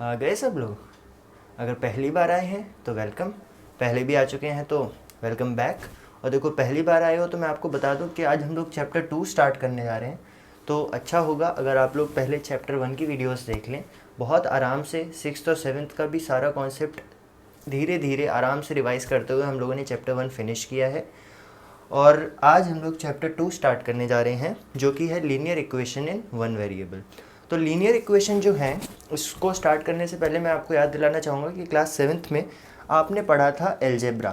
आ गए सब लोग। अगर पहली बार आए हैं तो वेलकम, पहले भी आ चुके हैं तो वेलकम बैक। और देखो, पहली बार आए हो तो मैं आपको बता दूं कि आज हम लोग चैप्टर 2 स्टार्ट करने जा रहे हैं। तो अच्छा होगा अगर आप लोग पहले चैप्टर 1 की वीडियोस देख लें। बहुत आराम से 6th और 7th का भी सारा कॉन्सेप्ट धीरे धीरे आराम से रिवाइज़ करते हुए हम लोगों ने चैप्टर 1 फिनिश किया है। और आज हम लोग चैप्टर 2 स्टार्ट करने जा रहे हैं, जो कि है linear equation in one variable. तो लीनियर इक्वेशन जो है, उसको स्टार्ट करने से पहले मैं आपको याद दिलाना चाहूँगा कि क्लास 7th में आपने पढ़ा था एलजेब्रा।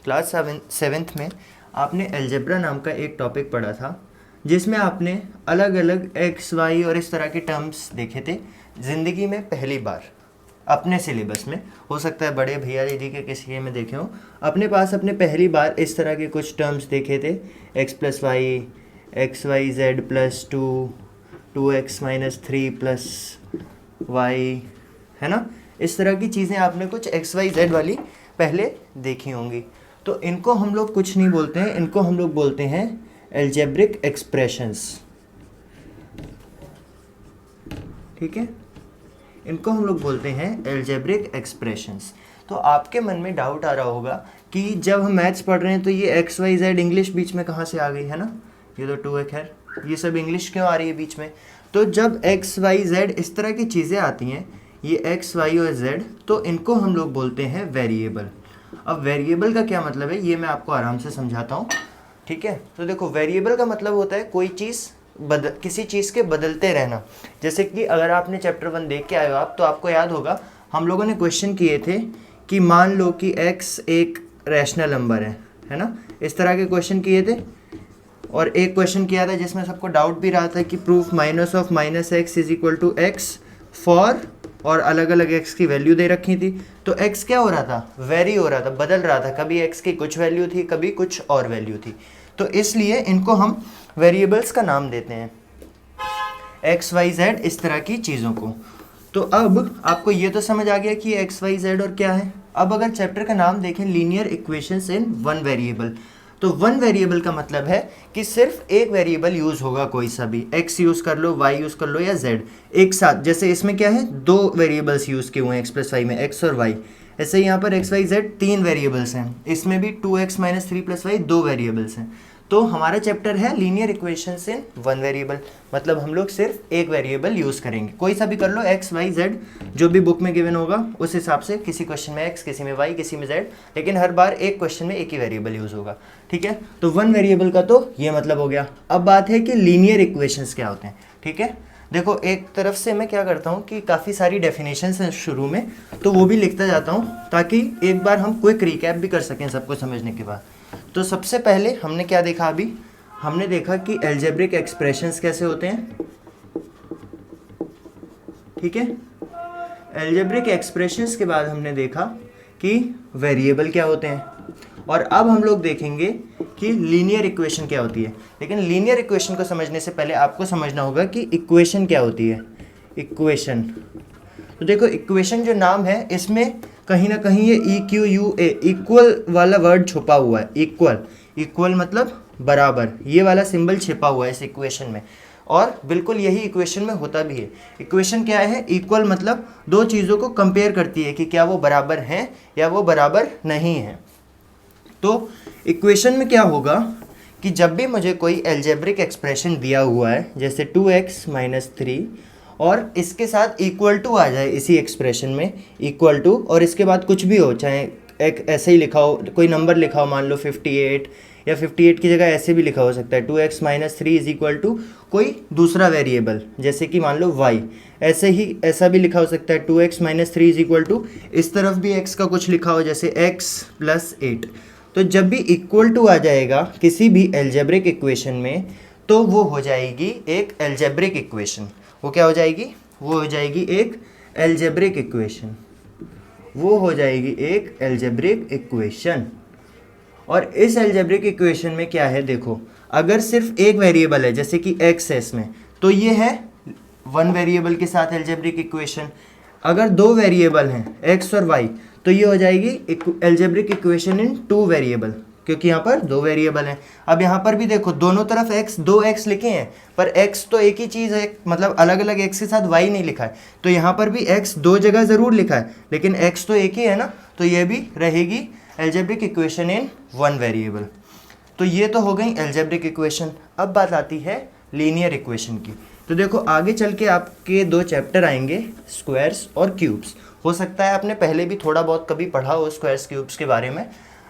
क्लास 7th में आपने एलजेब्रा नाम का एक टॉपिक पढ़ा था, जिसमें आपने अलग अलग एक्स वाई और इस तरह के टर्म्स देखे थे ज़िंदगी में पहली बार अपने सिलेबस में। हो सकता है बड़े भैया दीदी के किसी के में देखे हों। अपने पास अपने पहली बार इस तरह के कुछ टर्म्स देखे थे, x plus y, x y z plus 2x minus 3 plus y, है ना। इस तरह की चीज़ें आपने कुछ एक्स वाई जेड वाली पहले देखी होंगी। तो इनको हम लोग कुछ नहीं बोलते हैं, इनको हम लोग बोलते हैं एल्जेब्रिक एक्सप्रेशंस। ठीक है, इनको हम लोग बोलते हैं एल्जेब्रिक एक्सप्रेशंस। तो आपके मन में डाउट आ रहा होगा कि जब हम मैथ्स पढ़ रहे हैं तो ये एक्स वाई जेड इंग्लिश बीच में कहाँ से आ गई, है ना। ये तो 2x है, ये सब इंग्लिश क्यों आ रही है बीच में। तो जब एक्स वाई जेड इस तरह की चीज़ें आती हैं, ये एक्स वाई और जेड, तो इनको हम लोग बोलते हैं वेरिएबल। अब वेरिएबल का क्या मतलब है ये मैं आपको आराम से समझाता हूँ। ठीक है, तो देखो, वेरिएबल का मतलब होता है कोई चीज़ किसी चीज़ के बदलते रहना। जैसे कि अगर आपने चैप्टर 1 देख के आए हो आप, तो आपको याद होगा हम लोगों ने क्वेश्चन किए थे कि मान लो कि x एक रैशनल नंबर है ना। इस तरह के क्वेश्चन किए थे। और एक क्वेश्चन किया था जिसमें सबको डाउट भी रहा था कि proof minus of minus x is equal to x for, और अलग अलग x की वैल्यू दे रखी थी। तो x क्या हो रहा था, वेरी हो रहा था, बदल रहा था। कभी x की कुछ वैल्यू थी, कभी कुछ और वैल्यू थी। तो इसलिए इनको हम वेरिएबल्स का नाम देते हैं, एक्स वाई जेड इस तरह की चीज़ों को। तो अब आपको ये तो समझ आ गया कि एक्स वाई जेड और क्या है। अब अगर चैप्टर का नाम देखें, लीनियर इक्वेशंस इन वन वेरिएबल, तो वन वेरिएबल का मतलब है कि सिर्फ एक वेरिएबल यूज़ होगा, कोई सा भी, एक्स यूज़ कर लो, वाई यूज़ कर लो या जेड एक साथ। जैसे इसमें क्या है, दो वेरिएबल्स यूज़ किए हुए हैं एक्स प्लस वाई में, एक्स और वाई। ऐसे ही यहाँ पर एक्स वाई जेड 3 वेरिएबल्स हैं, इसमें भी 2x minus 3 plus Y 2 variables हैं। तो हमारा चैप्टर है लीनियर इक्वेशंस इन वन वेरिएबल, मतलब हम लोग सिर्फ एक वेरिएबल यूज़ करेंगे। कोई सा भी कर लो, एक्स वाई जेड, जो भी बुक में गिवन होगा उस हिसाब से, किसी क्वेश्चन में एक्स, किसी में वाई, किसी में जेड, लेकिन हर बार एक क्वेश्चन में एक ही वेरिएबल यूज़ होगा। ठीक है, तो वन वेरिएबल का तो ये मतलब हो गया। अब बात है कि लीनियर इक्वेशंस क्या होते हैं। ठीक है, देखो, एक तरफ से मैं क्या करता हूँ कि काफ़ी सारी डेफिनेशंस हैं शुरू में, तो वो भी लिखता जाता हूँ ताकि एक बार हम क्विक रिकैप भी कर सकें सबको समझने के बाद। तो सबसे पहले हमने क्या देखा, अभी हमने देखा कि एल्जेब्रिक एक्सप्रेशंस कैसे होते हैं। ठीक है, एल्जेब्रिक एक्सप्रेशंस के बाद हमने देखा कि वेरिएबल क्या होते हैं, और अब हम लोग देखेंगे कि लीनियर इक्वेशन क्या होती है। लेकिन लीनियर इक्वेशन को समझने से पहले आपको समझना होगा कि इक्वेशन क्या होती है। इक्वेशन, तो देखो, इक्वेशन जो नाम है इसमें कहीं ना कहीं ये EQUA, इक्वल वाला वर्ड छुपा हुआ है। इक्वल, इक्वल मतलब बराबर, ये वाला सिंबल छिपा हुआ है इस इक्वेशन में, और बिल्कुल यही इक्वेशन में होता भी है। इक्वेशन क्या है, इक्वल मतलब दो चीज़ों को कंपेयर करती है कि क्या वो बराबर हैं या वो बराबर नहीं है। तो इक्वेशन में क्या होगा कि जब भी मुझे कोई एल्जेब्रिक एक्सप्रेशन दिया हुआ है, जैसे 2x माइनस 3, और इसके साथ इक्वल टू आ जाए इसी एक्सप्रेशन में, इक्वल टू, और इसके बाद कुछ भी हो, चाहे एक ऐसे ही लिखा हो, कोई नंबर लिखा हो, मान लो 58, या 58 की जगह ऐसे भी लिखा हो सकता है 2x minus 3 is equal to कोई दूसरा वेरिएबल, जैसे कि मान लो y। ऐसे ही ऐसा भी लिखा हो सकता है 2x minus 3 is equal to, इस तरफ भी x का कुछ लिखा हो, जैसे x प्लस 8। तो जब भी इक्वल टू आ जाएगा किसी भी एल्जेब्रिक इक्वेशन में, तो वो हो जाएगी एक एल्जेब्रिक इक्वेशन। वो क्या हो जाएगी, वो हो जाएगी एक एल्जेब्रिक इक्वेशन, वो हो जाएगी एक एल्जेब्रिक इक्वेशन। और इस एल्जेब्रिक इक्वेशन में क्या है, देखो, अगर सिर्फ एक वेरिएबल है, जैसे कि x है इसमें, तो ये है वन वेरिएबल के साथ एल्जेब्रिक इक्वेशन। अगर दो वेरिएबल हैं x और y, तो ये हो जाएगी algebraic equation in two variable. क्योंकि यहाँ पर दो वेरिएबल हैं। अब यहाँ पर भी देखो दोनों तरफ x, दो x लिखे हैं, पर x तो एक ही चीज़ है, मतलब अलग अलग x के साथ y नहीं लिखा है। तो यहाँ पर भी x दो जगह ज़रूर लिखा है, लेकिन x तो एक ही है ना, तो ये भी रहेगी algebraic equation in one variable. तो ये तो हो गई एल्जेब्रिक इक्वेशन। अब बात आती है लीनियर इक्वेशन की। तो देखो आगे चल के आपके दो चैप्टर आएंगे, स्क्वायर्स और क्यूब्स। हो सकता है आपने पहले भी थोड़ा बहुत कभी पढ़ा हो स्क्वायर्स क्यूब्स के बारे में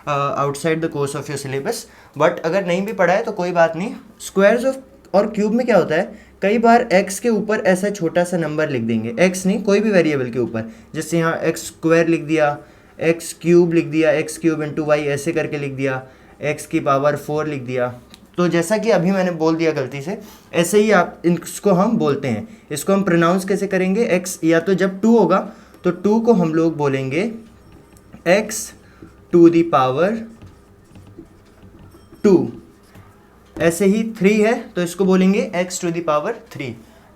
outside the course of your syllabus, but अगर नहीं भी पढ़ा है तो कोई बात नहीं। स्क्वायर्स और क्यूब में क्या होता है, कई बार x के ऊपर ऐसा छोटा सा नंबर लिख देंगे, x नहीं कोई भी वेरिएबल के ऊपर, जैसे यहाँ x स्क्वायर लिख दिया, x क्यूब लिख दिया, x क्यूब इंटू वाई ऐसे करके लिख दिया, x की पावर 4 लिख दिया। तो जैसा कि अभी मैंने बोल दिया गलती से, ऐसे ही आप इसको हम बोलते हैं। इसको हम प्रोनाउंस कैसे करेंगे, x या तो जब 2 होगा तो 2 को हम लोग बोलेंगे x टू द पावर 2। ऐसे ही 3 है तो इसको बोलेंगे x टू द पावर 3।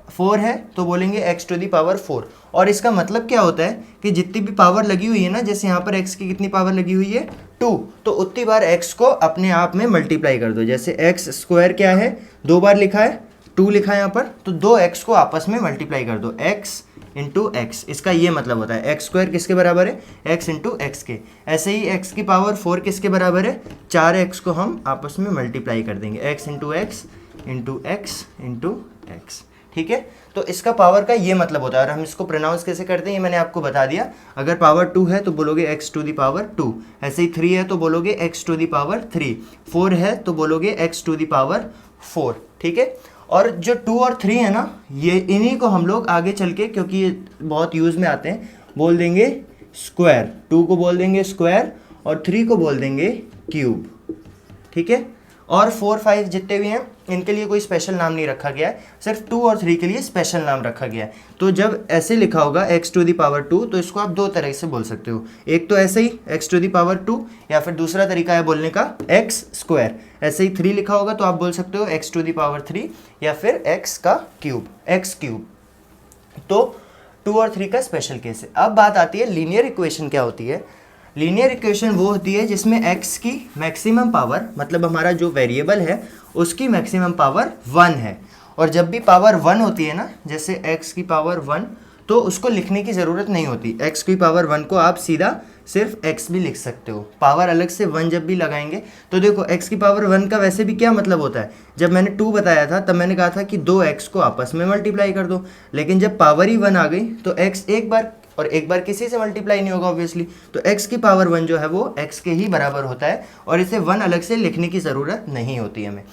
4 है तो बोलेंगे x टू द पावर 4। और इसका मतलब क्या होता है कि जितनी भी पावर लगी हुई है ना, जैसे यहाँ पर x की कितनी पावर लगी हुई है 2, तो उतनी बार x को अपने आप में मल्टीप्लाई कर दो। जैसे x स्क्वायर क्या है, 2 बार लिखा है, 2 लिखा है यहाँ पर, तो 2x को आपस में मल्टीप्लाई कर दो, x इंटू एक्स। इसका ये मतलब होता है एक्स स्क्वायर किसके बराबर है, x इंटू एक्स के। ऐसे ही x की पावर 4 किसके बराबर है, 4x को हम आपस में मल्टीप्लाई कर देंगे, x into x into x into x. ठीक है, तो इसका पावर का ये मतलब होता है। और हम इसको प्रोनाउंस कैसे करते हैं ये मैंने आपको बता दिया। अगर पावर 2 है तो बोलोगे x टू द पावर 2, ऐसे ही 3 है तो बोलोगे x टू द पावर 3, 4 है तो बोलोगे x टू द पावर 4। ठीक है, और जो 2 और 3 है ना, ये इन्हीं को हम लोग आगे चल के, क्योंकि ये बहुत यूज़ में आते हैं, बोल देंगे स्क्वायर। 2 को बोल देंगे स्क्वायर और 3 को बोल देंगे क्यूब। ठीक है, और 4, 5 जितने भी हैं इनके लिए कोई स्पेशल नाम नहीं रखा गया है, सिर्फ 2 और 3 के लिए स्पेशल नाम रखा गया है। तो जब ऐसे लिखा होगा x टू द पावर 2, तो इसको आप दो तरह से बोल सकते हो। एक तो ऐसे ही x टू द पावर 2, या फिर दूसरा तरीका है बोलने का x स्क्वायर। ऐसे ही 3 लिखा होगा तो आप बोल सकते हो x टू द पावर 3, या फिर x का क्यूब, x क्यूब। तो 2 और 3 का स्पेशल केस है। अब बात आती है लीनियर इक्वेशन क्या होती है। लीनियर इक्वेशन वो होती है जिसमें x की मैक्सिमम पावर, मतलब हमारा जो वेरिएबल है उसकी मैक्सिमम पावर 1 है। और जब भी पावर 1 होती है ना, जैसे x की पावर 1, तो उसको लिखने की ज़रूरत नहीं होती। x की पावर 1 को आप सीधा सिर्फ x भी लिख सकते हो, पावर अलग से 1 जब भी लगाएंगे। तो देखो x की पावर 1 का वैसे भी क्या मतलब होता है, जब मैंने 2 बताया था तब मैंने कहा था कि 2x को आपस में मल्टीप्लाई कर दो, लेकिन जब पावर ही 1 आ गई तो x एक बार और एक बार किसी से मल्टीप्लाई नहीं होगा ऑब्वियसली। तो x की पावर 1 जो है वो x के ही बराबर होता है, और इसे 1 अलग से लिखने की ज़रूरत नहीं होती हमें।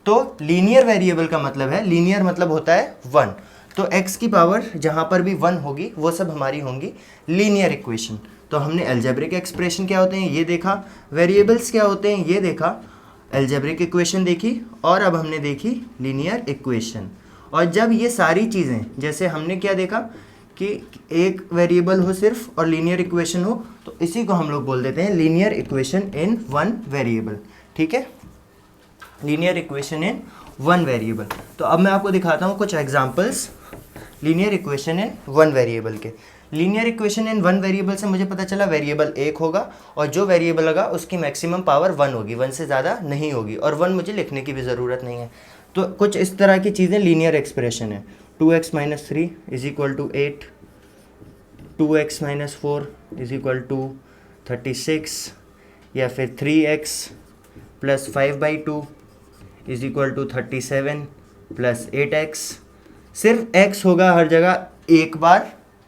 तो लीनियर वेरिएबल का मतलब है, लीनियर मतलब होता है 1। तो x की पावर जहाँ पर भी 1 होगी वो सब हमारी होंगी लीनियर इक्वेशन। तो हमने एल्जेब्रिक एक्सप्रेशन क्या होते हैं ये देखा, वेरिएबल्स क्या होते हैं ये देखा, एल्जेब्रिक इक्वेशन देखी, और अब हमने देखी लीनियर इक्वेशन। और जब ये सारी चीज़ें, जैसे हमने क्या देखा कि एक वेरिएबल हो सिर्फ और लीनियर इक्वेशन हो, तो इसी को हम लोग बोल देते हैं linear equation in one variable. ठीक है, linear equation in one variable. तो अब मैं आपको दिखाता हूँ कुछ examples linear equation in one variable के। Linear equation in one variable से मुझे पता चला वेरिएबल एक होगा, और जो वेरिएबल होगा उसकी मैक्सिमम पावर 1 होगी, 1 से ज़्यादा नहीं होगी, और 1 मुझे लिखने की भी ज़रूरत नहीं है। तो कुछ इस तरह की चीज़ें लीनियर एक्सप्रेशन है। 2x - 3 = 8, 2x - 4 = 36, या फिर 3x + 5/2 = 37 + 8x। सिर्फ x होगा हर जगह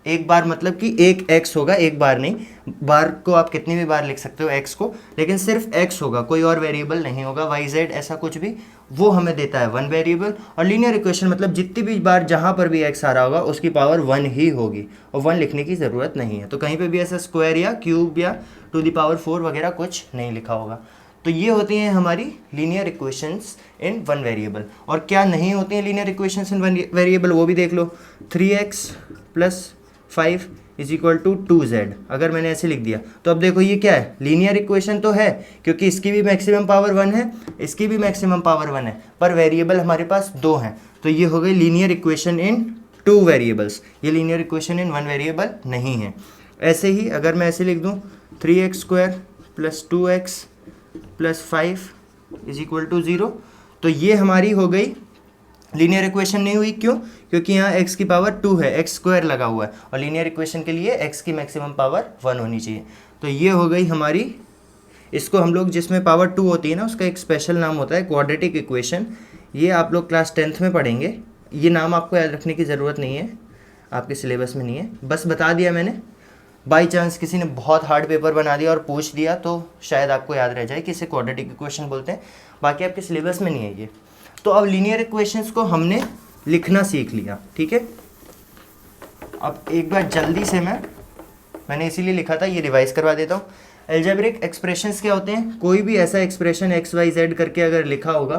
एक बार मतलब कि एक x होगा, एक बार नहीं, बार को आप कितनी भी बार लिख सकते हो x को, लेकिन सिर्फ x होगा, कोई और वेरिएबल नहीं होगा, y z ऐसा कुछ भी, वो हमें देता है 1 वेरिएबल। और लीनियर इक्वेशन मतलब जितनी भी बार जहाँ पर भी x आ रहा होगा उसकी पावर 1 ही होगी, और 1 लिखने की ज़रूरत नहीं है। तो कहीं पे भी ऐसा स्क्वायर या क्यूब या टू द पावर 4 वगैरह कुछ नहीं लिखा होगा। तो ये होती हैं हमारी लीनियर इक्वेशंस इन वन वेरिएबल। और क्या नहीं होती हैं लीनियर इक्वेशंस इन वन वेरिएबल वो भी देख लो। 3x + 5 = 2z। अगर मैंने ऐसे लिख दिया तो अब देखो ये क्या है, लीनियर इक्वेशन तो है, क्योंकि इसकी भी मैक्सिमम पावर 1 है, इसकी भी मैक्सिमम पावर 1 है, पर वेरिएबल हमारे पास 2 हैं। तो ये हो गई लीनियर इक्वेशन इन 2 वेरिएबल्स। ये लीनियर इक्वेशन इन 1 वेरिएबल नहीं है। ऐसे ही अगर मैं ऐसे लिख दूँ 3x² + 2x plus 5 is equal to 0। तो ये हमारी हो गई लीनियर इक्वेशन। नहीं हुई, क्यों? क्योंकि यहाँ x की पावर 2 है, x स्क्वायर लगा हुआ है, और लीनियर इक्वेशन के लिए x की मैक्सिमम पावर 1 होनी चाहिए। तो ये हो गई हमारी, इसको हम लोग जिसमें पावर 2 होती है ना, उसका एक स्पेशल नाम होता है क्वाड्रेटिक इक्वेशन। ये आप लोग क्लास 10th में पढ़ेंगे। ये नाम आपको याद रखने की ज़रूरत नहीं है, आपके सिलेबस में नहीं है, बस बता दिया मैंने। बाई चांस किसी ने बहुत हार्ड पेपर बना दिया और पूछ दिया तो शायद आपको याद रह जाए कि इसे क्वाड्रेटिक इक्वेशन बोलते हैं, बाकी आपके सिलेबस में नहीं है ये। तो अब लीनियर इक्वेशंस को हमने लिखना सीख लिया, ठीक है। अब एक बार जल्दी से मैंने इसीलिए लिखा था, ये रिवाइज करवा देता हूँ। एल्जेब्रिक एक्सप्रेशंस क्या होते हैं? कोई भी ऐसा एक्सप्रेशन एक्स वाई जेड करके अगर लिखा होगा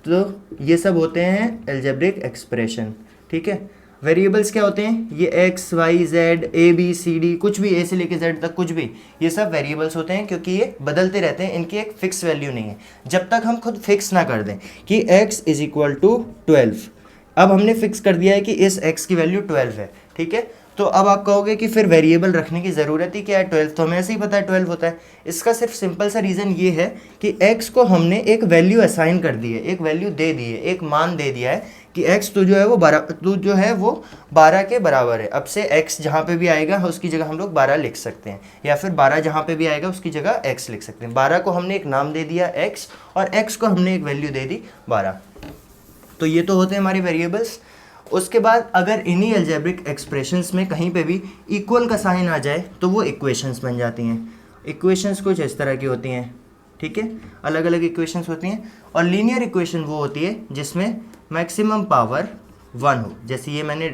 तो ये सब होते हैं एल्जेब्रिक एक्सप्रेशन, ठीक है। वेरिएबल्स क्या होते हैं? ये x y z a b c d, कुछ भी ए से लेके जेड तक कुछ भी, ये सब वेरिएबल्स होते हैं क्योंकि ये बदलते रहते हैं, इनकी एक फिक्स वैल्यू नहीं है। जब तक हम खुद फिक्स ना कर दें कि x इज इक्वल टू 12, अब हमने फिक्स कर दिया है कि इस x की वैल्यू 12 है, ठीक है। तो अब आप कहोगे कि फिर वेरिएबल रखने की ज़रूरत ही क्या है? 12 तो हमें ऐसे ही पता है 12 होता है। इसका सिर्फ सिंपल सा रीज़न ये है कि x को हमने एक वैल्यू असाइन कर दी है, एक वैल्यू दे दी है, एक मान दे दिया है कि x तो जो है वो 12 के बराबर है। अब से x जहाँ पे भी आएगा उसकी जगह हम लोग 12 लिख सकते हैं, या फिर 12 जहाँ पे भी आएगा उसकी जगह x लिख सकते हैं। 12 को हमने एक नाम दे दिया x, और x को हमने एक वैल्यू दे दी 12। तो ये तो होते हैं हमारे वेरिएबल्स। उसके बाद अगर इन्हीं एल्जेब्रिक एक्सप्रेशंस में कहीं पे भी इक्वल का साइन आ जाए तो वो इक्वेशंस बन जाती हैं। इक्वेशंस कुछ इस तरह की होती हैं, ठीक है, अलग अलग इक्वेशंस होती हैं। और लीनियर इक्वेशन वो होती है जिसमें मैक्सिमम पावर 1 हो, जैसे ये मैंने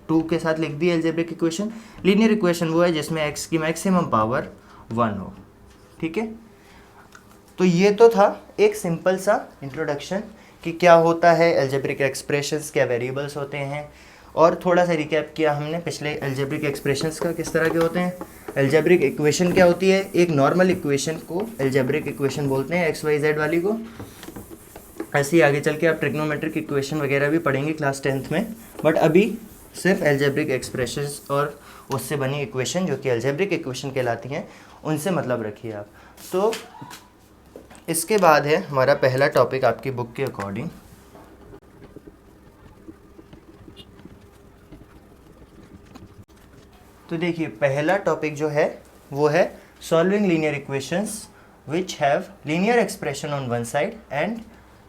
2 के साथ लिख दी एल्जेब्रिक इक्वेशन। लीनियर इक्वेशन वो है जिसमें x की मैक्सिमम पावर 1 हो, ठीक है। तो ये तो था एक सिंपल सा इंट्रोडक्शन कि क्या होता है एल्जेब्रिक एक्सप्रेशंस, क्या वेरिएबल्स होते हैं, और थोड़ा सा रिकैप किया हमने पिछले एल्जेब्रिक एक्सप्रेशंस का किस तरह के होते हैं। एल्जेब्रिक इक्वेशन क्या होती है? एक नॉर्मल इक्वेशन को एल्जेब्रिक इक्वेशन बोलते हैं, एक्स वाई जेड वाली को। ऐसे ही आगे चल के आप ट्रिग्नोमेट्रिक इक्वेशन वगैरह भी पढ़ेंगे क्लास 10th में, बट अभी सिर्फ एल्जेब्रिक एक्सप्रेशंस और उससे बनी इक्वेशन जो कि एल्जेब्रिक इक्वेशन कहलाती हैं उनसे मतलब रखिए आप। तो इसके बाद है हमारा पहला टॉपिक आपकी बुक के अकॉर्डिंग, तो देखिए पहला टॉपिक जो है वो है solving linear equations which have linear expression on one side and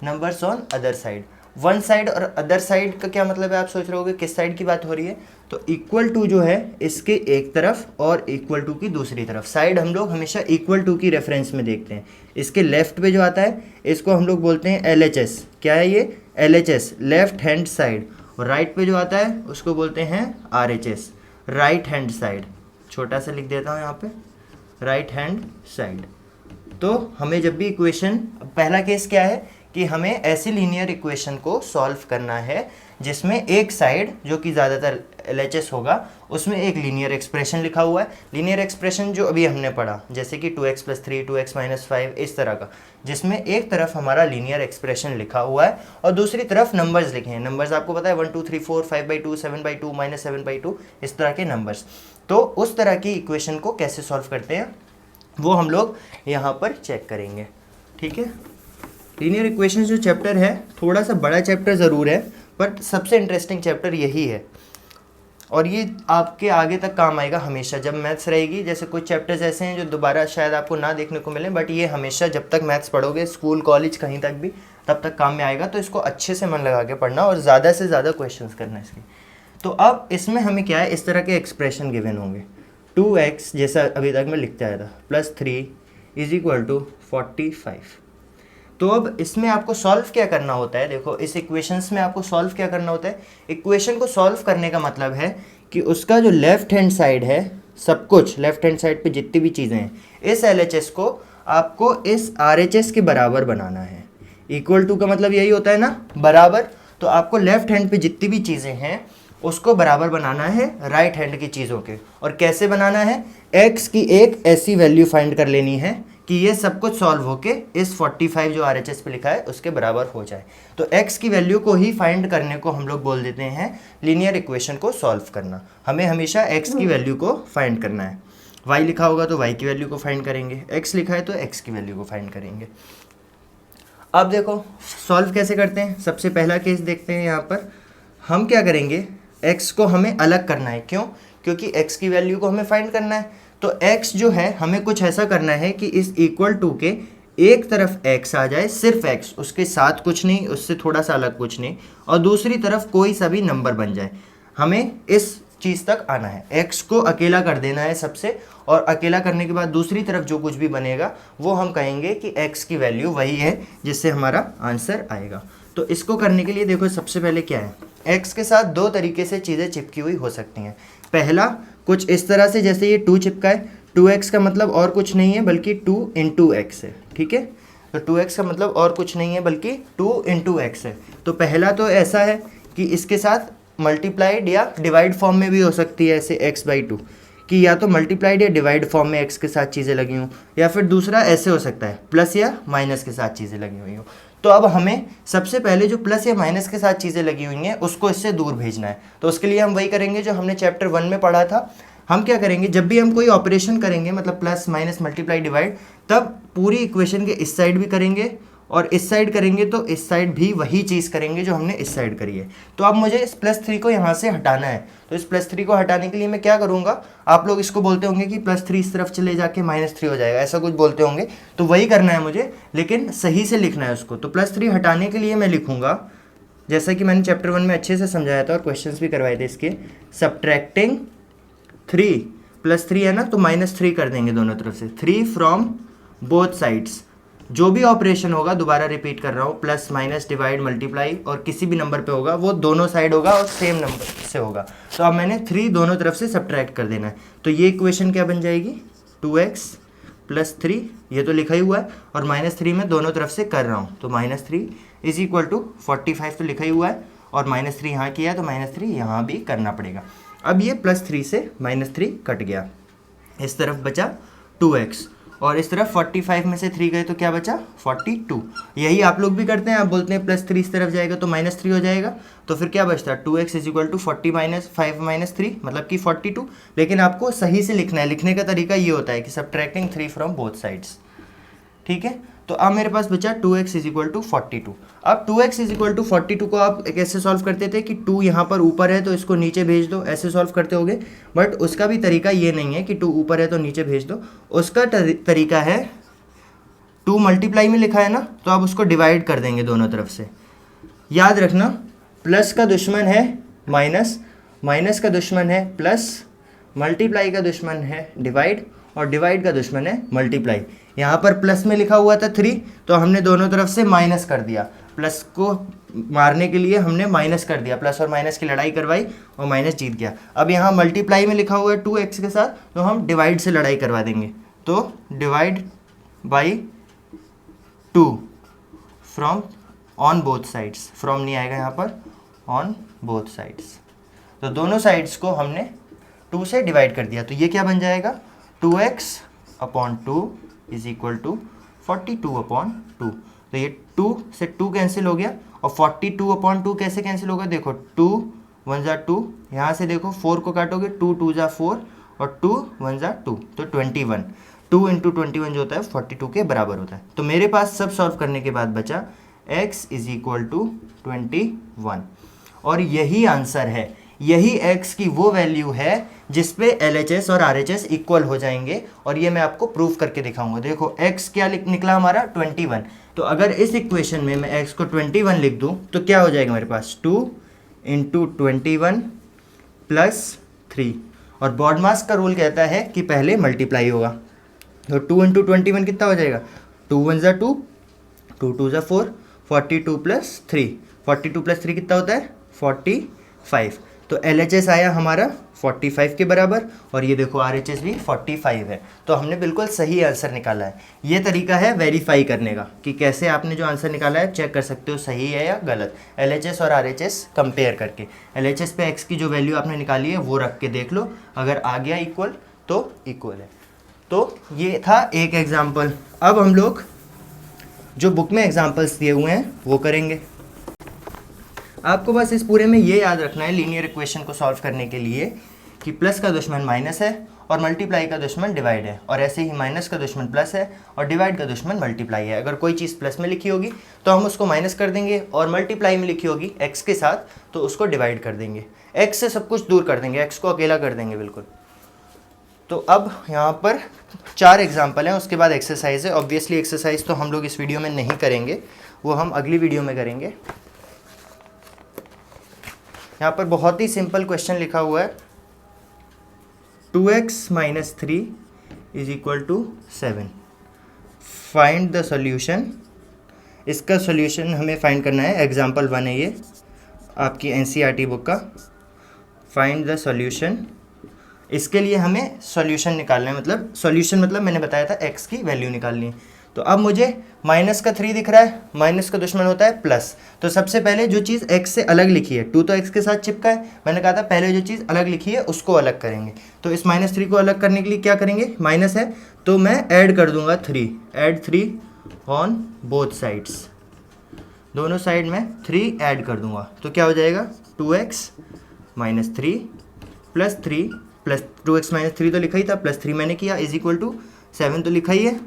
numbers on other side. One side और अदर साइड का क्या मतलब है? आप सोच रहे होगे किस साइड की बात हो रही है। तो इक्वल टू जो है इसके एक तरफ और इक्वल टू की दूसरी तरफ। साइड हम लोग हमेशा इक्वल टू की रेफरेंस में देखते हैं। इसके लेफ्ट पे जो आता है इसको हम लोग बोलते हैं LHS। क्या है ये? LHS, left hand side. और राइट पे जो आता है उसको बोलते हैं RHS, राइट हैंड साइड। छोटा सा लिख देता हूँ यहाँ पे, राइट हैंड साइड। तो हमें जब भी इक्वेशन, पहला केस क्या है कि हमें ऐसी लीनियर इक्वेशन को सॉल्व करना है जिसमें एक साइड जो कि ज़्यादातर LHS होगा उसमें एक लीनियर एक्सप्रेशन लिखा हुआ है। लीनियर एक्सप्रेशन जो अभी हमने पढ़ा जैसे कि 2x + 3, 2x - 5 इस तरह का, जिसमें एक तरफ हमारा लीनियर एक्सप्रेशन लिखा हुआ है और दूसरी तरफ नंबर्स लिखे हैं। नंबर्स आपको पता है 1 2 3 4 5/2 7/2 -7/2 इस तरह के नंबर्स। तो उस तरह की इक्वेशन को कैसे सॉल्व करते हैं वो हम लोग यहाँ पर चेक करेंगे, ठीक है। लीनियर इक्वेशन जो चैप्टर है थोड़ा सा बड़ा चैप्टर ज़रूर है, बट सबसे इंटरेस्टिंग चैप्टर यही है और ये आपके आगे तक काम आएगा हमेशा जब मैथ्स रहेगी। जैसे कुछ चैप्टर्स ऐसे हैं जो दोबारा शायद आपको ना देखने को मिले, बट ये हमेशा जब तक मैथ्स पढ़ोगे स्कूल कॉलेज कहीं तक भी तब तक काम में आएगा। तो इसको अच्छे से मन लगा के पढ़ना और ज़्यादा से ज़्यादा क्वेश्चंस करना इसके। तो अब इसमें हमें क्या है, इस तरह के एक्सप्रेशन गिवन होंगे। 2x जैसा अभी तक मैं लिखते आया था +3 = 45। तो अब इसमें आपको सॉल्व क्या करना होता है? देखो इस इक्वेशंस में आपको सॉल्व क्या करना होता है। इक्वेशन को सॉल्व करने का मतलब है कि उसका जो लेफ्ट हैंड साइड है, सब कुछ लेफ्ट हैंड साइड पे जितनी भी चीज़ें हैं, इस LHS को आपको इस RHS के बराबर बनाना है। इक्वल टू का मतलब यही होता है ना, बराबर। तो आपको लेफ्ट हैंड पे जितनी भी चीज़ें हैं उसको बराबर बनाना है राइट हैंड की चीज़ों के। और कैसे बनाना है? x की एक ऐसी वैल्यू फाइंड कर लेनी है कि ये सब कुछ सॉल्व होके इस 45 जो RHS पे लिखा है उसके बराबर हो जाए। तो x की वैल्यू को ही फाइंड करने को हम लोग बोल देते हैं लीनियर इक्वेशन को सॉल्व करना। हमें हमेशा x की वैल्यू को फाइंड करना है। y लिखा होगा तो y की वैल्यू को फाइंड करेंगे, x लिखा है तो x की वैल्यू को फाइंड करेंगे। अब देखो सॉल्व कैसे करते हैं। सबसे पहला केस देखते हैं। यहाँ पर हम क्या करेंगे, x को हमें अलग करना है। क्यों? क्योंकि x की वैल्यू को हमें फाइंड करना है। तो x जो है हमें कुछ ऐसा करना है कि इस इक्वल टू के एक तरफ x आ जाए, सिर्फ x, उसके साथ कुछ नहीं, उससे थोड़ा सा अलग कुछ नहीं, और दूसरी तरफ कोई सा भी नंबर बन जाए। हमें इस चीज़ तक आना है, x को अकेला कर देना है सबसे, और अकेला करने के बाद दूसरी तरफ जो कुछ भी बनेगा वो हम कहेंगे कि x की वैल्यू वही है जिससे हमारा आंसर आएगा। तो इसको करने के लिए देखो सबसे पहले क्या है, x के साथ दो तरीके से चीज़ें चिपकी हुई हो सकती हैं। पहला कुछ इस तरह से, जैसे ये 2 चिपका है, 2x का मतलब और कुछ नहीं है बल्कि 2 इंटू एक्स है। ठीक है, तो 2x का मतलब और कुछ नहीं है बल्कि 2 इंटू एक्स है। तो पहला तो ऐसा है कि इसके साथ मल्टीप्लाइड या डिवाइड फॉर्म में भी हो सकती है, ऐसे x/2 कि या तो मल्टीप्लाइड या डिवाइड फॉर्म में x के साथ चीज़ें लगी हों, या फिर दूसरा ऐसे हो सकता है प्लस या माइनस के साथ चीज़ें लगी हुई हों। तो अब हमें सबसे पहले जो प्लस या माइनस के साथ चीज़ें लगी हुई हैं उसको इससे दूर भेजना है। तो उसके लिए हम वही करेंगे जो हमने चैप्टर 1 में पढ़ा था। हम क्या करेंगे, जब भी हम कोई ऑपरेशन करेंगे, मतलब प्लस माइनस मल्टीप्लाई डिवाइड, तब पूरी इक्वेशन के इस साइड भी करेंगे और इस साइड करेंगे, तो इस साइड भी वही चीज़ करेंगे जो हमने इस साइड करी है। तो अब मुझे इस +3 को यहाँ से हटाना है। तो इस +3 को हटाने के लिए मैं क्या करूँगा, आप लोग इसको बोलते होंगे कि +3 इस तरफ चले जाके -3 हो जाएगा, ऐसा कुछ बोलते होंगे, तो वही करना है मुझे, लेकिन सही से लिखना है उसको। तो +3 हटाने के लिए मैं लिखूँगा, जैसा कि मैंने चैप्टर 1 में अच्छे से समझाया था और क्वेश्चन भी करवाए थे इसके, सब्ट्रैक्टिंग 3 +3 है ना, तो -3 कर देंगे दोनों तरफ से, 3 फ्रॉम बोथ साइड्स। जो भी ऑपरेशन होगा, दोबारा रिपीट कर रहा हूँ, प्लस माइनस डिवाइड मल्टीप्लाई और किसी भी नंबर पे होगा, वो दोनों साइड होगा और सेम नंबर से होगा। तो अब मैंने 3 दोनों तरफ से सब्ट्रैक्ट कर देना है। तो ये इक्वेशन क्या बन जाएगी, 2x + 3, ये तो लिखा ही हुआ है, और -3 में दोनों तरफ से कर रहा हूँ, तो -3 = 45 तो लिखा ही हुआ है, और -3 यहाँ किया है तो -3 यहाँ भी करना पड़ेगा। अब ये +3 से -3 कट गया, इस तरफ बचा 2x, और इस तरफ 45 में से 3 गए तो क्या बचा, 42। यही आप लोग भी करते हैं, आप बोलते हैं +3 इस तरफ जाएगा तो -3 हो जाएगा, तो फिर क्या बचता है, 2x = 40 - 5 - 3 मतलब कि 42। लेकिन आपको सही से लिखना है, लिखने का तरीका ये होता है कि सब्ट्रैक्टिंग 3 फ्रॉम बोथ साइड्स। ठीक है, तो अब मेरे पास बचा 2x = 42। अब 2x = 42 को आप कैसे सॉल्व करते थे कि 2 यहाँ पर ऊपर है तो इसको नीचे भेज दो, ऐसे सॉल्व करते होगे, बट उसका भी तरीका ये नहीं है कि 2 ऊपर है तो नीचे भेज दो। उसका तरीका है, 2 मल्टीप्लाई में लिखा है ना, तो आप उसको डिवाइड कर देंगे दोनों तरफ से। याद रखना, प्लस का दुश्मन है माइनस, माइनस का दुश्मन है प्लस, मल्टीप्लाई का दुश्मन है डिवाइड, और डिवाइड का दुश्मन है मल्टीप्लाई। यहाँ पर प्लस में लिखा हुआ था 3, तो हमने दोनों तरफ से माइनस कर दिया, प्लस को मारने के लिए हमने माइनस कर दिया, प्लस और माइनस की लड़ाई करवाई और माइनस जीत गया। अब यहाँ मल्टीप्लाई में लिखा हुआ है 2x के साथ, तो हम डिवाइड से लड़ाई करवा देंगे, तो divide by 2 from on both sides, from नहीं आएगा यहाँ पर, ऑन बोथ साइड्स। तो दोनों साइड्स को हमने 2 से डिवाइड कर दिया, तो ये क्या बन जाएगा, 2x/2 = 42/2। तो ये 2 से 2 कैंसिल हो गया, और 42/2 कैसे कैंसिल होगा, देखो 2 1 = 2, यहाँ से देखो 4 को काटोगे, 2 2 = 4 और 2 1 = 2, तो 21। 2 × 21 जो होता है 42 के बराबर होता है। तो मेरे पास सब सॉल्व करने के बाद बचा x = 21, और यही आंसर है। यही x की वो वैल्यू है जिस पे LHS और RHS इक्वल हो जाएंगे, और ये मैं आपको प्रूव करके दिखाऊंगा। देखो x क्या निकला हमारा, 21। तो अगर इस इक्वेशन में मैं x को 21 लिख दूं तो क्या हो जाएगा मेरे पास, 2 × 21 + 3, और बॉडमास का रूल कहता है कि पहले मल्टीप्लाई होगा। तो 2 × 21 कितना हो जाएगा, 2 1 = 2, 2 2 = 4, 42 + 3, 42 + 3 कितना होता है, 45। तो LHS आया हमारा 45 के बराबर, और ये देखो RHS भी 45 है। तो हमने बिल्कुल सही आंसर निकाला है। ये तरीका है वेरीफाई करने का कि कैसे आपने जो आंसर निकाला है चेक कर सकते हो सही है या गलत, LHS और RHS कंपेयर करके। LHS पे x की जो वैल्यू आपने निकाली है वो रख के देख लो, अगर आ गया इक्वल तो इक्वल है। तो ये था एक एग्जाम्पल। अब हम लोग जो बुक में एग्जाम्पल्स दिए हुए हैं वो करेंगे। आपको बस इस पूरे में ये याद रखना है लीनियर इक्वेशन को सॉल्व करने के लिए कि प्लस का दुश्मन माइनस है और मल्टीप्लाई का दुश्मन डिवाइड है, और ऐसे ही माइनस का दुश्मन प्लस है और डिवाइड का दुश्मन मल्टीप्लाई है। अगर कोई चीज़ प्लस में लिखी होगी तो हम उसको माइनस कर देंगे, और मल्टीप्लाई में लिखी होगी एक्स के साथ तो उसको डिवाइड कर देंगे। एक्स से सब कुछ दूर कर देंगे, एक्स को अकेला कर देंगे बिल्कुल। तो अब यहाँ पर 4 एग्जाम्पल हैं, उसके बाद एक्सरसाइज है। ऑब्वियसली एक्सरसाइज तो हम लोग इस वीडियो में नहीं करेंगे, वो हम अगली वीडियो में करेंगे। यहाँ पर बहुत ही सिंपल क्वेश्चन लिखा हुआ है, 2x minus 3 is equal to 7, find the solution. इसका सॉल्यूशन हमें फाइंड करना है। एग्जाम्पल 1 है ये आपकी NCERT बुक का। फाइंड द सॉल्यूशन, इसके लिए हमें सॉल्यूशन निकालना है, मतलब सॉल्यूशन मतलब मैंने बताया था x की वैल्यू निकालनी है। तो अब मुझे माइनस का 3 दिख रहा है, माइनस का दुश्मन होता है प्लस। तो सबसे पहले जो चीज़ x से अलग लिखी है, 2 तो x के साथ चिपका है, मैंने कहा था पहले जो चीज़ अलग लिखी है उसको अलग करेंगे। तो इस -3 को अलग करने के लिए क्या करेंगे, माइनस है तो मैं ऐड कर दूंगा 3, ऐड 3 ऑन बोथ साइड्स, दोनों साइड में 3 ऐड कर दूंगा। तो क्या हो जाएगा, 2x minus 3 plus 3 plus 2x minus 3 तो लिखा ही था, प्लस 3 मैंने किया इज इक्वल टू 7 तो लिखा ही है,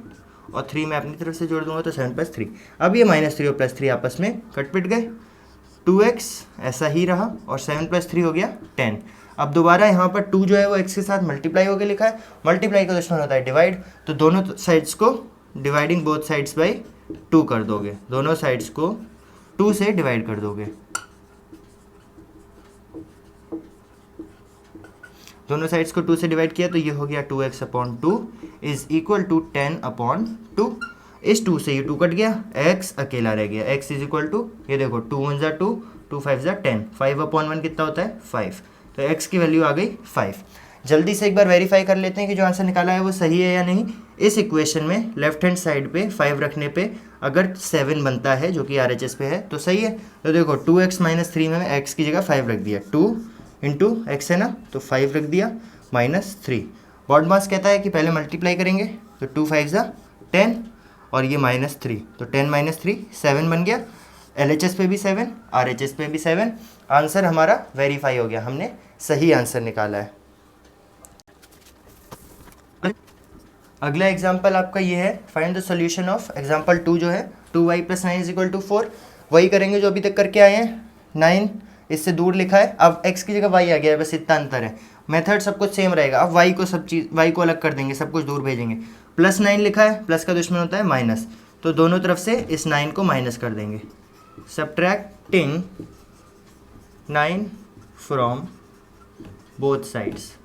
और 3 मैं अपनी तरफ से जोड़ दूंगा तो 7 प्लस 3। अब ये -3 और +3 आपस में कट पिट गए, 2x ऐसा ही रहा और 7 प्लस 3 हो गया 10। अब दोबारा यहाँ पर 2 जो है वो x के साथ मल्टीप्लाई होकर लिखा है, मल्टीप्लाई का दुश्मन होता है डिवाइड, तो दोनों साइड्स को डिवाइडिंग बोथ साइड्स बाई 2 कर दोगे, दोनों साइड्स को 2 से डिवाइड कर दोगे, दोनों साइड्स को 2 से डिवाइड किया तो ये हो गया 2x upon 2 is equal to 10 upon 2। इस 2 से ये 2 कट गया, x अकेला रह गया, x इज इक्वल टू ये देखो 2 1 ज़ा 2, 2 5 ज़ा 10, 5 अपॉन 1 कितना होता है 5, तो x की वैल्यू आ गई 5। जल्दी से एक बार वेरीफाई कर लेते हैं कि जो आंसर निकाला है वो सही है या नहीं। इस इक्वेशन में लेफ्ट हैंड साइड पे 5 रखने पे अगर 7 बनता है जो कि RHS पे है तो सही है। तो देखो 2x माइनस 3 में x की जगह 5 रख दिया, 2 इंटू एक्स है ना, तो 5 रख दिया -3। बॉड मास कहता है कि पहले मल्टीप्लाई करेंगे, तो 2 5 ज़ा 10 और ये -3, तो 10 - 3 7 बन गया। LHS पे भी 7, RHS पे भी 7, आंसर हमारा वेरीफाई हो गया, हमने सही आंसर निकाला है। अगला एग्जाम्पल आपका ये है, find the solution of example 2 जो है 2y + 9 = 4। वही करेंगे जो अभी तक करके आए हैं, 9 इससे दूर लिखा है, अब x की जगह y आ गया है, बस इतना अंतर है। मेथड सब कुछ सेम रहेगा, अब y को अलग कर देंगे, सब कुछ दूर भेजेंगे। +9 लिखा है, प्लस का दुश्मन होता है माइनस, तो दोनों तरफ से इस 9 को माइनस कर देंगे। Subtracting 9 from both sides.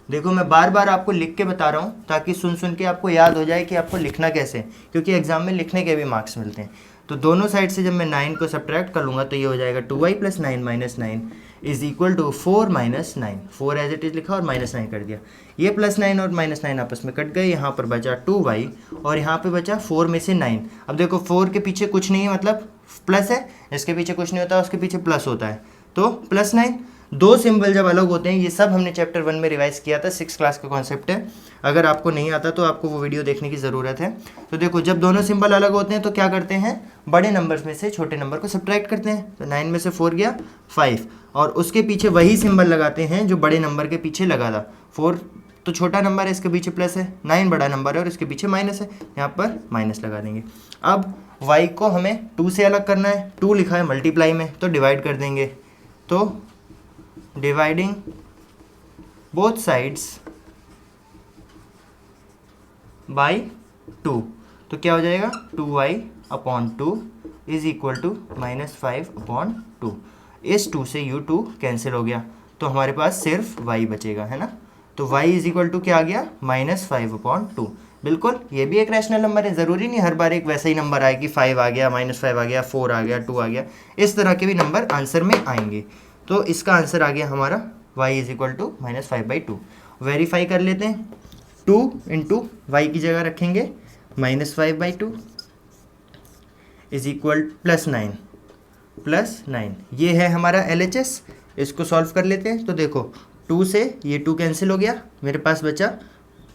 देखो मैं बार बार आपको लिख के बता रहा हूँ ताकि सुन सुन के आपको याद हो जाए कि आपको लिखना कैसे है, क्योंकि एग्जाम में लिखने के भी मार्क्स मिलते हैं। तो दोनों साइड से जब मैं 9 को सब्ट्रैक्ट कर लूँगा तो ये हो जाएगा 2y + 9 - 9 is equal to 4 - 9। 4 as it is लिखा और -9 कर दिया। ये +9 और -9 आपस में कट गए, यहाँ पर बचा 2y और यहाँ पे बचा 4 में से 9। अब देखो 4 के पीछे कुछ नहीं है, मतलब प्लस है, इसके पीछे कुछ नहीं होता, उसके पीछे प्लस होता है, तो +9। दो सिंबल जब अलग होते हैं, ये सब हमने चैप्टर 1 में रिवाइज किया था, 6th क्लास का कॉन्सेप्ट है। अगर आपको नहीं आता तो आपको वो वीडियो देखने की ज़रूरत है। तो देखो जब दोनों सिंबल अलग होते हैं तो क्या करते हैं, बड़े नंबर्स में से छोटे नंबर को सब्ट्रैक्ट करते हैं। तो 9 में से 4 गया 5 और उसके पीछे वही सिंबल लगाते हैं जो बड़े नंबर के पीछे लगा था। 4 तो छोटा नंबर है, इसके पीछे प्लस है, 9 बड़ा नंबर है और इसके पीछे माइनस है, यहाँ पर माइनस लगा देंगे। अब y को हमें 2 से अलग करना है, 2 लिखा है मल्टीप्लाई में तो डिवाइड कर देंगे, तो डिवाइडिंग बोथ साइड्स बाई 2, तो क्या हो जाएगा 2y upon 2 is equal to -5 upon 2। इस 2 से u 2 कैंसिल हो गया तो हमारे पास सिर्फ y बचेगा, है ना। तो y इज इक्वल टू क्या आ गया -5 अपॉन 2। बिल्कुल ये भी एक रैशनल नंबर है, ज़रूरी नहीं हर बार एक वैसा ही नंबर आए कि 5 आ गया, -5 आ गया, 4 आ गया, 2 आ गया, इस तरह के भी नंबर आंसर में आएंगे। तो इसका आंसर आ गया हमारा y is equal to -5/2। Verify कर लेते हैं, 2 इंटू वाई की जगह रखेंगे -5/2 इज इक्वल +9 ये है हमारा LHS। इसको सॉल्व कर लेते हैं, तो देखो 2 से ये 2 कैंसिल हो गया, मेरे पास बचा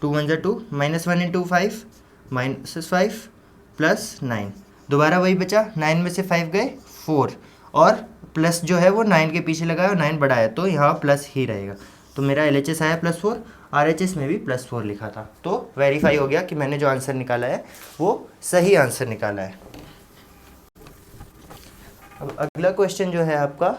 2 1 = 2 -1 × 5 -5 +9, दोबारा वही बचा, 9 में से 5 गए 4 और प्लस जो है वो 9 के पीछे लगाया और 9 बड़ा है तो यहाँ प्लस ही रहेगा। तो मेरा LHS आया +4, RHS में भी +4 लिखा था। तो वेरीफाई हो गया कि मैंने जो आंसर निकाला है वो सही आंसर निकाला है। अब अगला क्वेश्चन जो है आपका,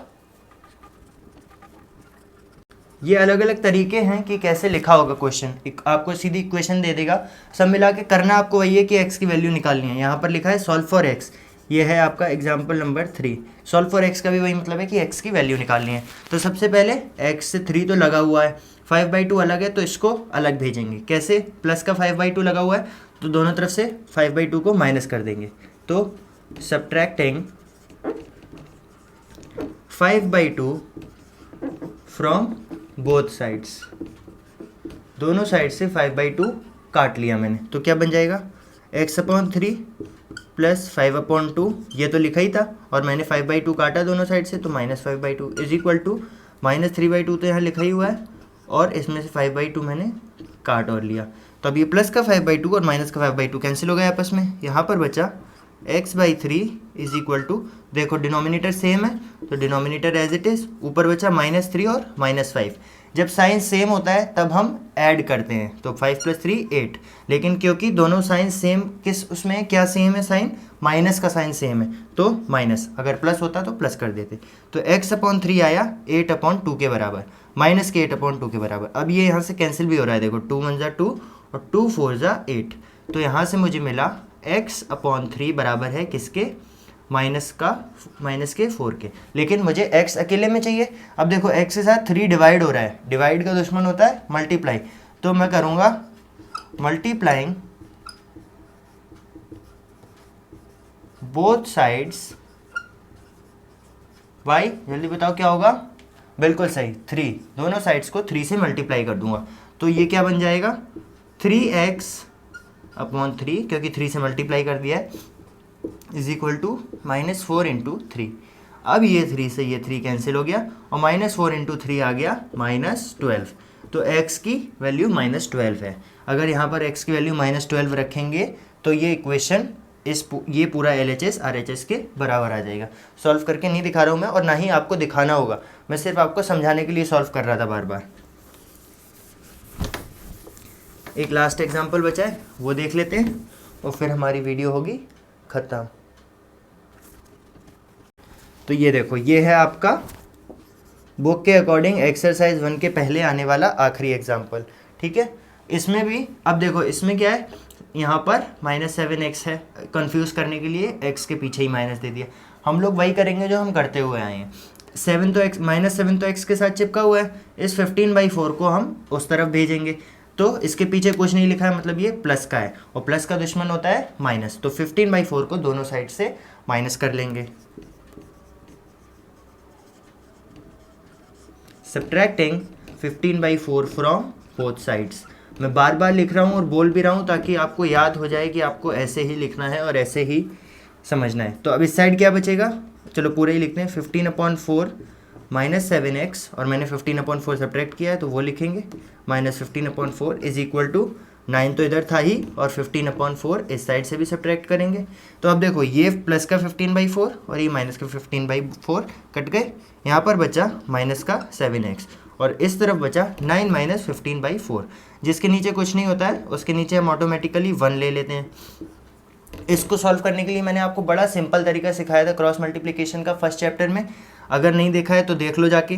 ये अलग अलग तरीके हैं कि कैसे लिखा होगा क्वेश्चन। आपको सीधी इक्वेशन दे देगा, सब मिला के करना आपको वही है कि x की वैल्यू निकालनी है। यहाँ पर लिखा है सॉल्व फॉर x, ये है आपका example number 3। Solve for x का भी वही मतलब है कि x की वैल्यू निकालनी है। तो सबसे पहले x से 3 तो लगा हुआ है, 5/2 अलग है तो इसको अलग भेजेंगे। कैसे? प्लस का 5/2 लगा हुआ है तो दोनों तरफ से 5/2 को माइनस कर देंगे। तो सब्ट्रैक्टिंग 5/2 फ्रॉम बोथ साइड्स, दोनों साइड से 5/2 काट लिया मैंने, तो क्या बन जाएगा x/3 प्लस 5/2, ये तो लिखा ही था और मैंने 5/2 काटा दोनों साइड से, तो -5/2 इज इक्वल टू -3/2 तो यहाँ लिखा ही हुआ है और इसमें से 5/2 मैंने काट और लिया। तो अब ये प्लस का 5/2 और माइनस का 5/2 कैंसिल हो गया आपस में। यहाँ पर बचा x/3 इज इक्वल टू, देखो डिनोमिनेटर सेम है तो डिनोमिनेटर एज इट इज, ऊपर बचा -3 और -5। जब साइन सेम होता है तब हम ऐड करते हैं, तो 5 + 3 8, लेकिन क्योंकि दोनों साइन सेम, किस उसमें क्या सेम है साइन, माइनस का साइन सेम है तो माइनस, अगर प्लस होता तो प्लस कर देते। तो x/3 आया 8/2 के बराबर, माइनस के 8/2 के बराबर। अब ये यहाँ से कैंसिल भी हो रहा है, देखो 2 × 1 = 2 और 2 × 4 = 8। तो यहाँ से मुझे मिला x/3 बराबर है किसके, माइनस के 4 के। लेकिन मुझे x अकेले में चाहिए। अब देखो x के साथ 3 डिवाइड हो रहा है, डिवाइड का दुश्मन होता है मल्टीप्लाई, तो मैं करूँगा मल्टीप्लाइंग बोथ साइड्स y, जल्दी बताओ क्या होगा, बिल्कुल सही 3, दोनों साइड्स को 3 से मल्टीप्लाई कर दूंगा। तो ये क्या बन जाएगा 3x/3, क्योंकि 3 से मल्टीप्लाई कर दिया है, इज इक्वल टू -4 × 3। अब ये 3 से ये 3 कैंसिल हो गया और -4 × 3 आ गया -12। तो x की वैल्यू -12 है। अगर यहाँ पर x की वैल्यू -12 रखेंगे तो ये इक्वेशन ये पूरा LHS RHS के बराबर आ जाएगा। सॉल्व करके नहीं दिखा रहा हूँ मैं, और ना ही आपको दिखाना होगा, मैं सिर्फ आपको समझाने के लिए सॉल्व कर रहा था बार बार। एक लास्ट एग्जाम्पल बचा है, वो देख लेते हैं और फिर हमारी वीडियो होगी ख़त्म। तो ये देखो, ये है आपका बुक के अकॉर्डिंग एक्सरसाइज 1 के पहले आने वाला आखिरी एग्जाम्पल। ठीक है, इसमें भी अब देखो इसमें क्या है, यहाँ पर -7x है, कंफ्यूज करने के लिए x के पीछे ही माइनस दे दिया। हम लोग वही करेंगे जो हम करते हुए आए हैं। 7 तो x के साथ चिपका हुआ है, इस 15/4 को हम उस तरफ भेजेंगे, तो इसके पीछे कुछ नहीं लिखा है, मतलब ये प्लस का है और प्लस का दुश्मन होता है माइनस। तो 15/4 को दोनों साइड से माइनस कर लेंगे। Subtracting 15/4 from both sides. मैं बार बार लिख रहा हूँ और बोल भी रहा हूँ ताकि आपको याद हो जाए कि आपको ऐसे ही लिखना है और ऐसे ही समझना है। तो अब इस साइड क्या बचेगा, चलो पूरे ही लिखते हैं। 15/4 -7x, और मैंने 15/4 सब्ट्रैक्ट किया है तो वो लिखेंगे, -15/4 इज इक्वल टू 9 तो इधर था ही, और 15/4 इस साइड से भी सब्ट्रैक्ट करेंगे। तो अब देखो ये प्लस का 15/4 और ये माइनस का 15/4 कट गए, यहाँ पर बचा माइनस का 7x और इस तरफ बचा 9 - 15/4। जिसके नीचे कुछ नहीं होता है उसके नीचे हम ऑटोमेटिकली 1 ले लेते हैं। इसको सॉल्व करने के लिए मैंने आपको बड़ा सिंपल तरीका सिखाया था क्रॉस मल्टीप्लिकेशन का फर्स्ट चैप्टर में, अगर नहीं देखा है तो देख लो जाके।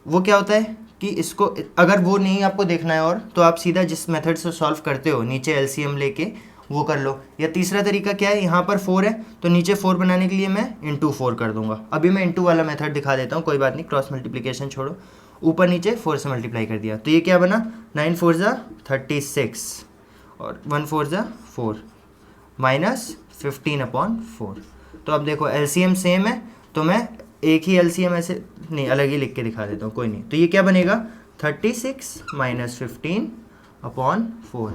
वो क्या होता है कि इसको, अगर वो नहीं आपको देखना है और, तो आप सीधा जिस मेथड से सॉल्व करते हो नीचे LCM लेके वो कर लो। या तीसरा तरीका क्या है, यहाँ पर 4 है तो नीचे 4 बनाने के लिए मैं × 4 कर दूंगा। अभी मैं × वाला मेथड दिखा देता हूँ, कोई बात नहीं, क्रॉस मल्टीप्लिकेशन छोड़ो। ऊपर नीचे 4 से मल्टीप्लाई कर दिया तो ये क्या बना, 9 × 4 = 36 और 1 × 4 = 4 -15/4। तो अब देखो LCM सेम है तो मैं एक ही LCM ऐसे नहीं, अलग ही लिख के दिखा देता हूँ, कोई नहीं। तो ये क्या बनेगा 36 - 15/4।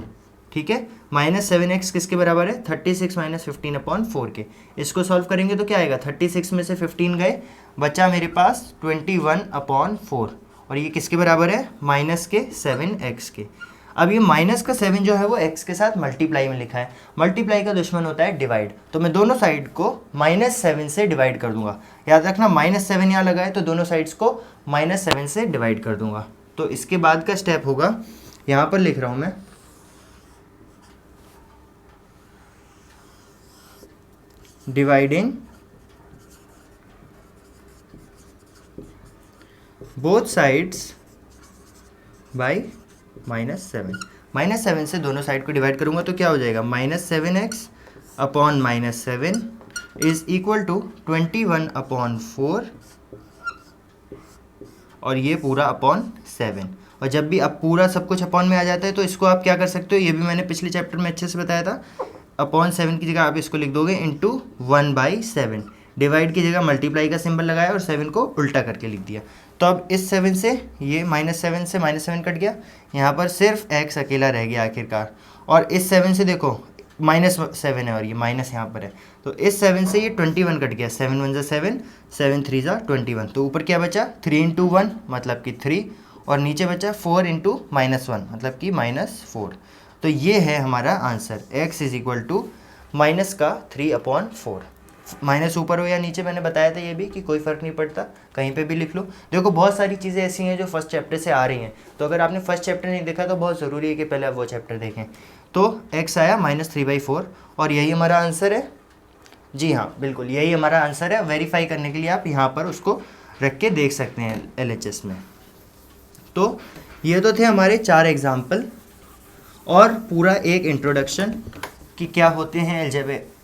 ठीक है, -7x किसके बराबर है, 36 - 15/4 के। इसको सॉल्व करेंगे तो क्या आएगा, 36 में से 15 गए, बचा मेरे पास 21/4 और ये किसके बराबर है, माइनस के 7x के। अब ये माइनस का 7 जो है वो x के साथ मल्टीप्लाई में लिखा है, मल्टीप्लाई का दुश्मन होता है डिवाइड, तो मैं दोनों साइड को -7 से डिवाइड कर दूंगा। याद रखना -7 यहाँ लगा है तो दोनों साइड्स को -7 से डिवाइड कर दूंगा। तो इसके बाद का स्टेप होगा, यहाँ पर लिख रहा हूँ मैं, डिवाइडिंग बोथ साइड्स बाई -7। -7 से दोनों साइड को डिवाइड करूंगा तो क्या हो जाएगा, -7x upon -7 is equal to 21/4 और ये पूरा अपॉन 7। और जब भी अब पूरा सब कुछ अपॉन में आ जाता है तो इसको आप क्या कर सकते हो, ये भी मैंने पिछले चैप्टर में अच्छे से बताया था, अपॉन 7 की जगह आप इसको लिख दोगे इंटू 1/7। डिवाइड की जगह मल्टीप्लाई का सिंबल लगाया और 7 को उल्टा करके लिख दिया। तो अब इस 7 से ये -7 से -7 कट गया, यहाँ पर सिर्फ x अकेला रह गया आखिरकार। और इस 7 से देखो -7 है और ये माइनस यहाँ पर है, तो इस 7 से ये 21 कट गया, 7 1 7, 7 3 21। तो ऊपर क्या बचा, 3 × 1 मतलब कि 3, और नीचे बचा 4 × -1 मतलब कि -4। तो ये है हमारा answer, x is equal to minus का 3/4। माइनस ऊपर हो या नीचे मैंने बताया था ये भी कि कोई फ़र्क नहीं पड़ता, कहीं पे भी लिख लो। देखो बहुत सारी चीज़ें ऐसी हैं जो फर्स्ट चैप्टर से आ रही हैं, तो अगर आपने फर्स्ट चैप्टर नहीं देखा तो बहुत ज़रूरी है कि पहले आप वो चैप्टर देखें। तो x आया -3/4 और यही हमारा आंसर है। जी हाँ बिल्कुल यही हमारा आंसर है। वेरीफाई करने के लिए आप यहाँ पर उसको रख के देख सकते हैं LHS में। तो ये तो थे हमारे 4 एग्जाम्पल और पूरा एक इंट्रोडक्शन कि क्या होते हैं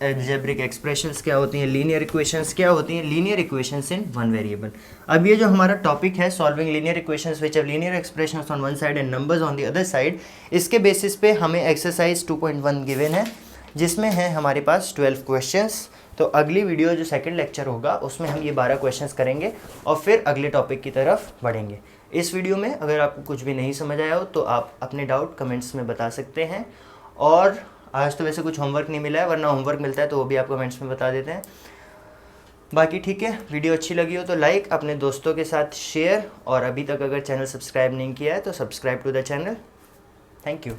एल्जेब्रिक एक्सप्रेशंस, क्या होती हैं लीनियर इक्वेशंस, क्या होती हैं लीनियर इक्वेशंस इन वन वेरिएबल। अब ये जो हमारा टॉपिक है solving linear equations which have linear expressions on one side and numbers on the other side, इसके बेसिस पे हमें एक्सरसाइज 2.1 गिवन है जिसमें है हमारे पास 12 क्वेश्चंस। तो अगली वीडियो जो सेकंड लेक्चर होगा उसमें हम ये 12 क्वेश्चंस करेंगे और फिर अगले टॉपिक की तरफ बढ़ेंगे। इस वीडियो में अगर आपको कुछ भी नहीं समझ आया हो तो आप अपने डाउट कमेंट्स में बता सकते हैं। और आज तो वैसे कुछ होमवर्क नहीं मिला है, वरना होमवर्क मिलता है तो वो भी आप कमेंट्स में बता देते हैं। बाकी ठीक है, वीडियो अच्छी लगी हो तो लाइक, अपने दोस्तों के साथ शेयर, और अभी तक अगर चैनल सब्सक्राइब नहीं किया है तो subscribe to the channel. Thank you.